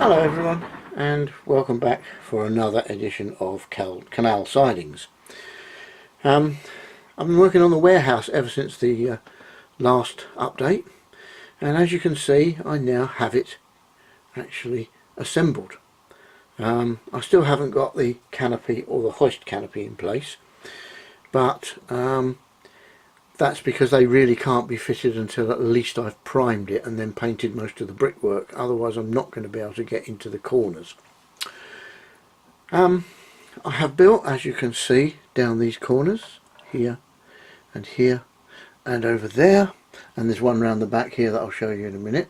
Hello everyone, and welcome back for another edition of Canal Sidings. I've been working on the warehouse ever since the last update, and as you can see I now have it actually assembled. I still haven't got the canopy or the hoist canopy in place, but that's because they really can't be fitted until at least I've primed it and then painted most of the brickwork. Otherwise I'm not going to be able to get into the corners. I have built, as you can see, down these corners, here and over there, and there's one round the back here that I'll show you in a minute.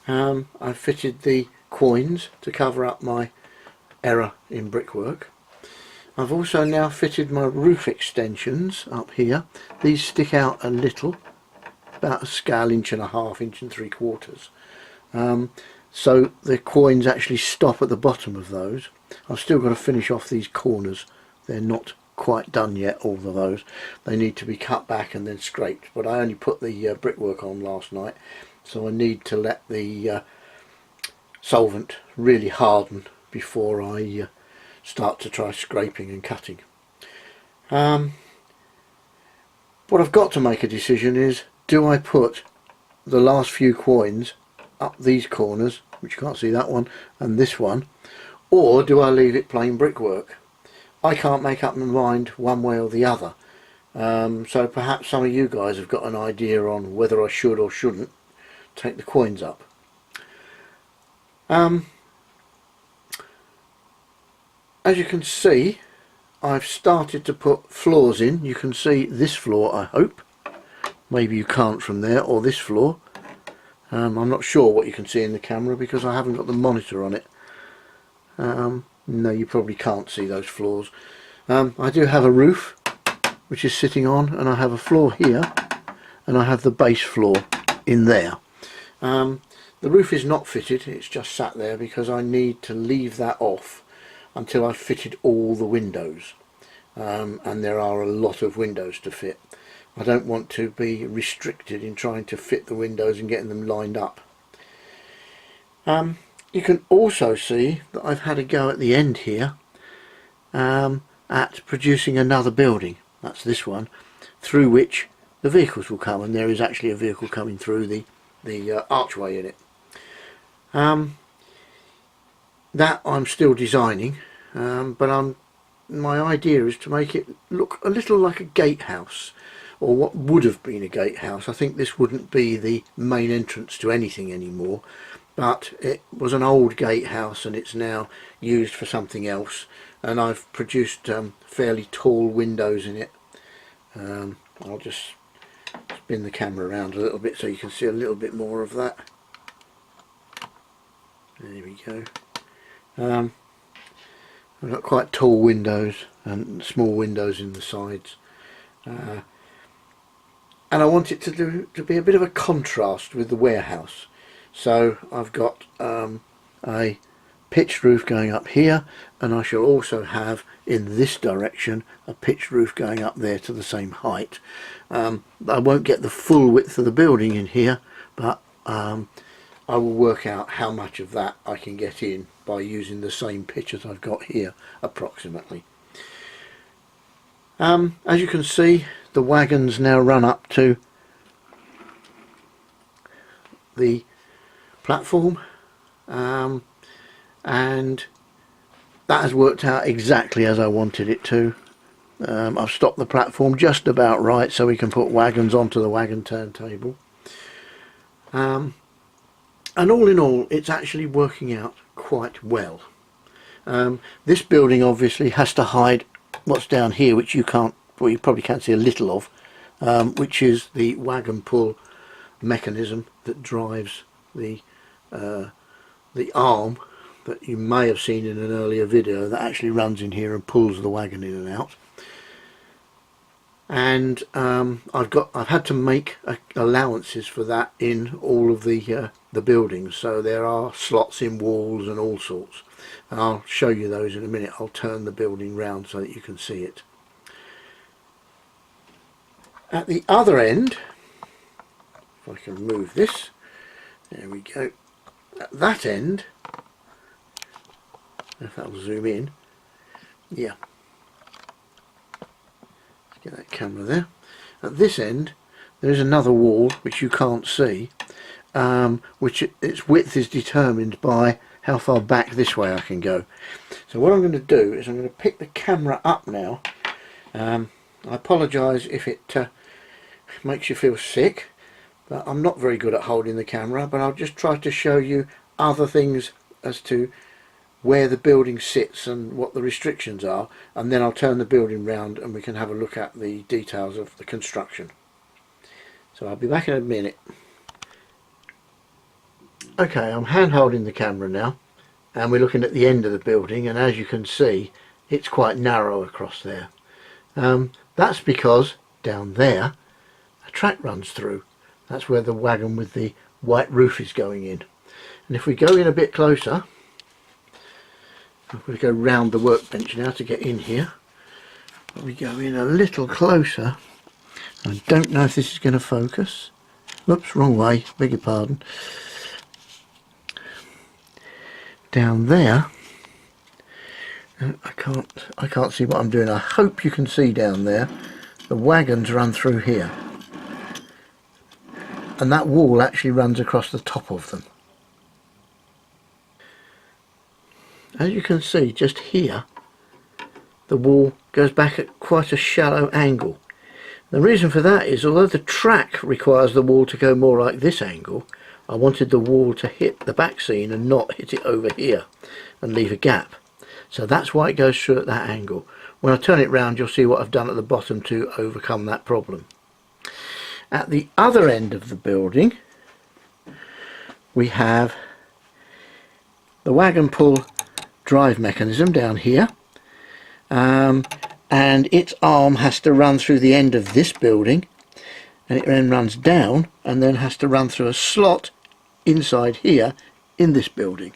I've fitted the quoins to cover up my error in brickwork. I've also now fitted my roof extensions up here. These stick out a little, about a scale 1.5 inches, 1 3/4. So the quoins actually stop at the bottom of those. I've still got to finish off these corners. They're not quite done yet, all of those. They need to be cut back and then scraped, but I only put the brickwork on last night, so I need to let the solvent really harden before I start to try scraping and cutting. What I've got to make a decision is, do I put the last few quoins up these corners, which you can't see that one, and this one, or do I leave it plain brickwork? I can't make up my mind one way or the other, so perhaps some of you guys have got an idea on whether I should or shouldn't take the quoins up. As you can see, I've started to put floors in. You can see this floor, I hope. Maybe you can't from there, or this floor. I'm not sure what you can see in the camera because I haven't got the monitor on it. No, you probably can't see those floors. I do have a roof which is sitting on, and I have a floor here, and I have the base floor in there. The roof is not fitted, it's just sat there because I need to leave that off until I've fitted all the windows, and there are a lot of windows to fit. I don't want to be restricted in trying to fit the windows and getting them lined up. You can also see that I've had a go at the end here at producing another building. That's this one, through which the vehicles will come, and there is actually a vehicle coming through the archway in it. That I'm still designing, but my idea is to make it look a little like a gatehouse, or what would have been a gatehouse. I think this wouldn't be the main entrance to anything anymore, but it was an old gatehouse and it's now used for something else, and I've produced fairly tall windows in it. I'll just spin the camera around a little bit so you can see a little bit more of that. There we go. I've got quite tall windows and small windows in the sides, and I want it to be a bit of a contrast with the warehouse. So I've got a pitched roof going up here, and I shall also have in this direction a pitched roof going up there to the same height. I won't get the full width of the building in here, but I will work out how much of that I can get in by using the same pitch as I've got here approximately. As you can see, the wagons now run up to the platform, and that has worked out exactly as I wanted it to. I've stopped the platform just about right so we can put wagons onto the wagon turntable. And all in all, it's actually working out quite well. This building obviously has to hide what's down here, which you can't, well, you probably can't see a little of, which is the wagon pull mechanism that drives the arm that you may have seen in an earlier video that actually runs in here and pulls the wagon in and out. And I've had to make allowances for that in all of the buildings, so there are slots in walls and all sorts, and I'll show you those in a minute. I'll turn the building round so that you can see it. At the other end, if I can move this, there we go, at that end if that will zoom in. Yeah, let's get that camera there. At this end there is another wall which you can't see, which its width is determined by how far back this way I can go. So what I'm going to do is I'm going to pick the camera up now. I apologise if it makes you feel sick, but I'm not very good at holding the camera, but I'll just try to show you other things as to where the building sits and what the restrictions are, and then I'll turn the building round and we can have a look at the details of the construction. So I'll be back in a minute. Okay, I'm hand holding the camera now, and we're looking at the end of the building, and as you can see it's quite narrow across there. That's because down there a track runs through. That's where the wagon with the white roof is going in. And if we go in a bit closer, I'm going to go round the workbench now to get in here. If we go in a little closer, I don't know if this is going to focus. Whoops, wrong way, beg your pardon. Down there, I can't see what I'm doing. I hope you can see down there. The wagons run through here, and that wall actually runs across the top of them. As you can see just here, the wall goes back at quite a shallow angle. The reason for that is, although the track requires the wall to go more like this angle, I wanted the wall to hit the back scene and not hit it over here and leave a gap. So that's why it goes through at that angle. When I turn it round, you'll see what I've done at the bottom to overcome that problem. At the other end of the building, we have the wagon pull drive mechanism down here, and its arm has to run through the end of this building, and it then runs down and then has to run through a slot inside here in this building.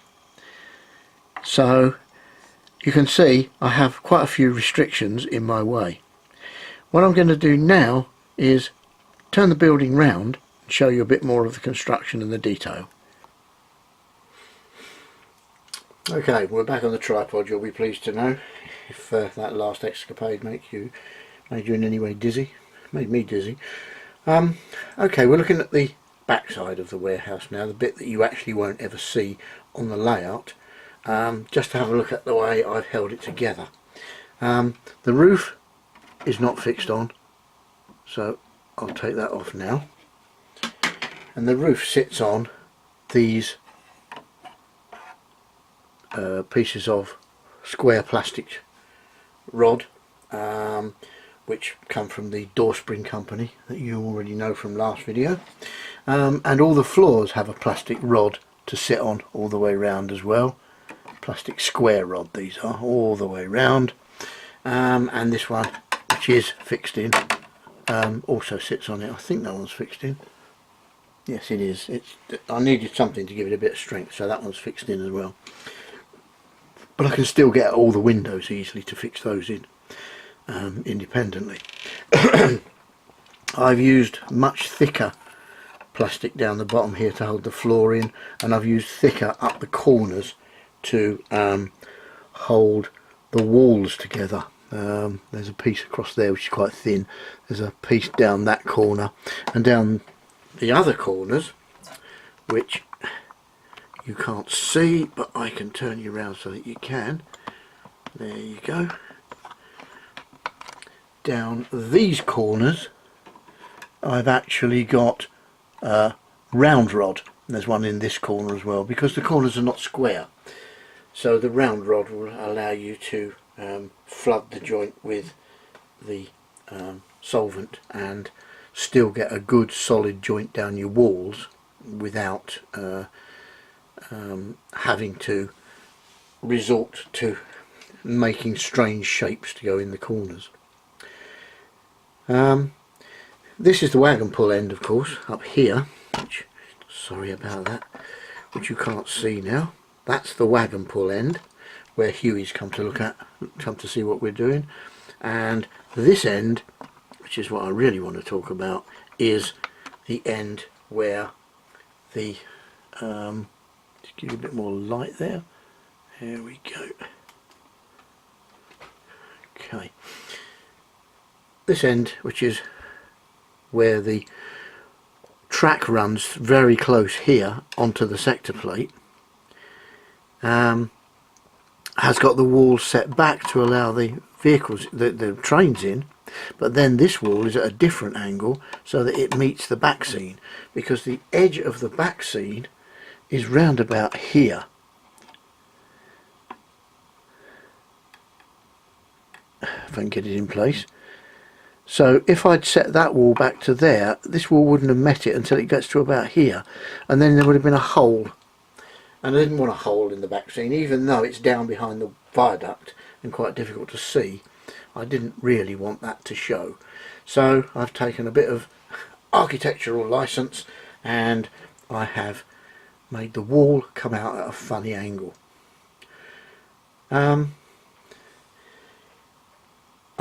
So you can see I have quite a few restrictions in my way. What I'm going to do now is turn the building round and show you a bit more of the construction and the detail. Okay, we're back on the tripod, you'll be pleased to know, if that last escapade made you in any way dizzy. Made me dizzy. Okay, we're looking at the back side of the warehouse now, the bit that you actually won't ever see on the layout, just to have a look at the way I've held it together. The roof is not fixed on, so I'll take that off now, and the roof sits on these pieces of square plastic rod, which come from the door spring company that you already know from last video, and all the floors have a plastic rod to sit on all the way round as well. Plastic square rod these are, all the way round, and this one, which is fixed in, also sits on it. I think that one's fixed in. Yes, it is. I needed something to give it a bit of strength, so that one's fixed in as well. But I can still get all the windows easily to fix those in independently. I've used much thicker plastic down the bottom here to hold the floor in, and I've used thicker up the corners to hold the walls together. There's a piece across there which is quite thin. There's a piece down that corner, and down the other corners, which you can't see, but I can turn you around so that you can. There you go. Down these corners I've actually got a round rod, and there's one in this corner as well, because the corners are not square. So the round rod will allow you to flood the joint with the solvent and still get a good solid joint down your walls without having to resort to making strange shapes to go in the corners. This is the wagon pull end, of course, up here, which, sorry about that, which you can't see now. That's the wagon pull end where Huey's come to see what we're doing, and this end, which is what I really want to talk about, is the end where the just give you a bit more light there. There we go. Okay. This end, which is where the track runs very close here onto the sector plate, has got the wall set back to allow the vehicles, the trains in, but then this wall is at a different angle so that it meets the back scene, because the edge of the back scene is round about here. If I can get it in place. So if I'd set that wall back to there, this wall wouldn't have met it until it gets to about here, and then there would have been a hole. And I didn't want a hole in the back scene, even though it's down behind the viaduct and quite difficult to see. I didn't really want that to show. So I've taken a bit of architectural license and I have made the wall come out at a funny angle. I'll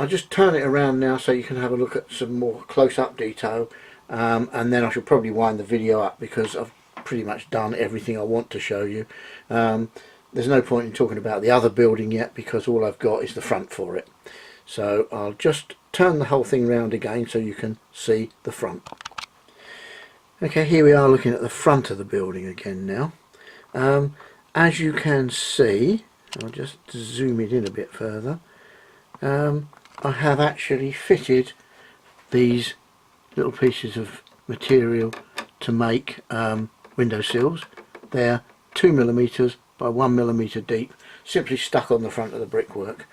just turn it around now so you can have a look at some more close-up detail, and then I should probably wind the video up because I've pretty much done everything I want to show you. There's no point in talking about the other building yet because all I've got is the front for it. So I'll just turn the whole thing round again so you can see the front. Okay, here we are looking at the front of the building again now. As you can see, I'll just zoom it in a bit further. I have actually fitted these little pieces of material to make window sills. They're 2mm by 1mm deep, simply stuck on the front of the brickwork.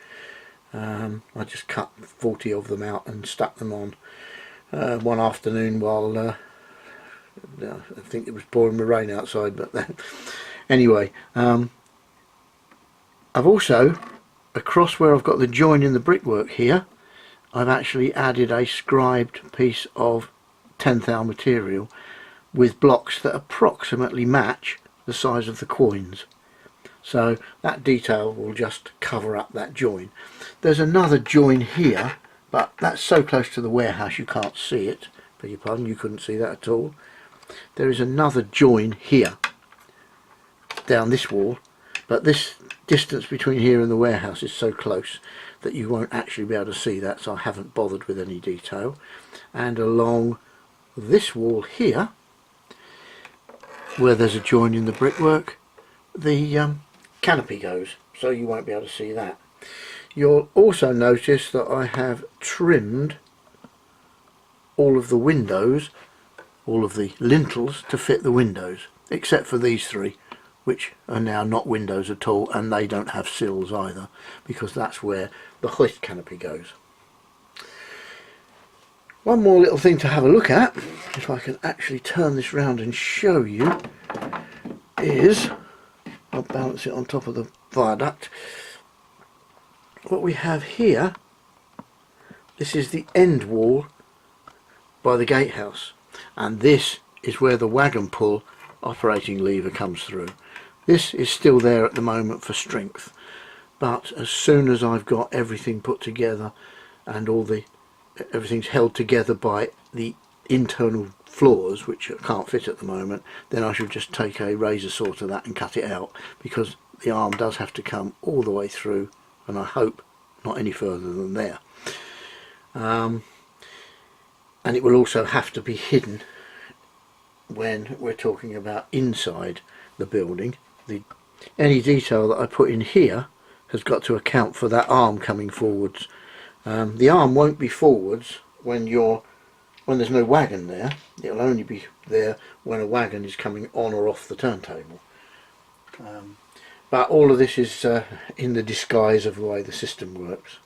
I just cut 40 of them out and stuck them on one afternoon while I think it was pouring with rain outside, but anyway, I've also, across where I've got the join in the brickwork here, I've actually added a scribed piece of 10 thou material with blocks that approximately match the size of the coins. So that detail will just cover up that join. There's another join here, but that's so close to the warehouse you can't see it. Beg your pardon, you couldn't see that at all. There is another join here down this wall, but this distance between here and the warehouse is so close that you won't actually be able to see that, so I haven't bothered with any detail. And along this wall here, where there's a join in the brickwork, the canopy goes, so you won't be able to see that. You'll also notice that I have trimmed all of the windows, all of the lintels to fit the windows, except for these three, which are now not windows at all, and they don't have sills either, because that's where the hoist canopy goes. One more little thing to have a look at, if I can actually turn this round and show you, is, I'll balance it on top of the viaduct, what we have here, this is the end wall by the gatehouse, and this is where the wagon pull operating lever comes through. This is still there at the moment for strength, but as soon as I've got everything put together and everything's held together by the internal floors, which I can't fit at the moment, then I should just take a razor saw to that and cut it out, because the arm does have to come all the way through, and I hope not any further than there. And it will also have to be hidden when we're talking about inside the building. Any detail that I put in here has got to account for that arm coming forwards. The arm won't be forwards when there's no wagon there. It'll only be there when a wagon is coming on or off the turntable. But all of this is in the disguise of the way the system works.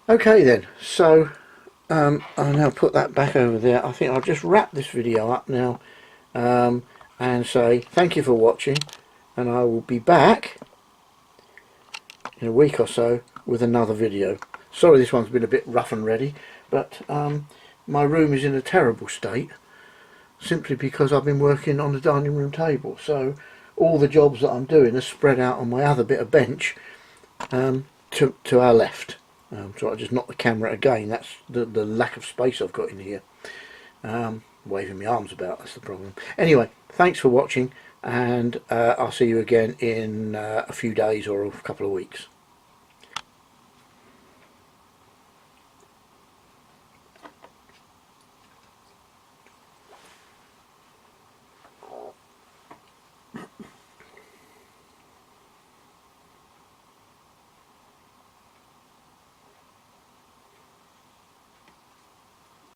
Okay then, so I'll now put that back over there. I think I'll just wrap this video up now and say thank you for watching, and I will be back in a week or so with another video. Sorry this one's been a bit rough and ready, but my room is in a terrible state simply because I've been working on the dining room table, so all the jobs that I'm doing are spread out on my other bit of bench to our left. So I just knock the camera again. That's the lack of space I've got in here. Waving my arms about, that's the problem. Anyway, thanks for watching, and I'll see you again in a few days or a couple of weeks.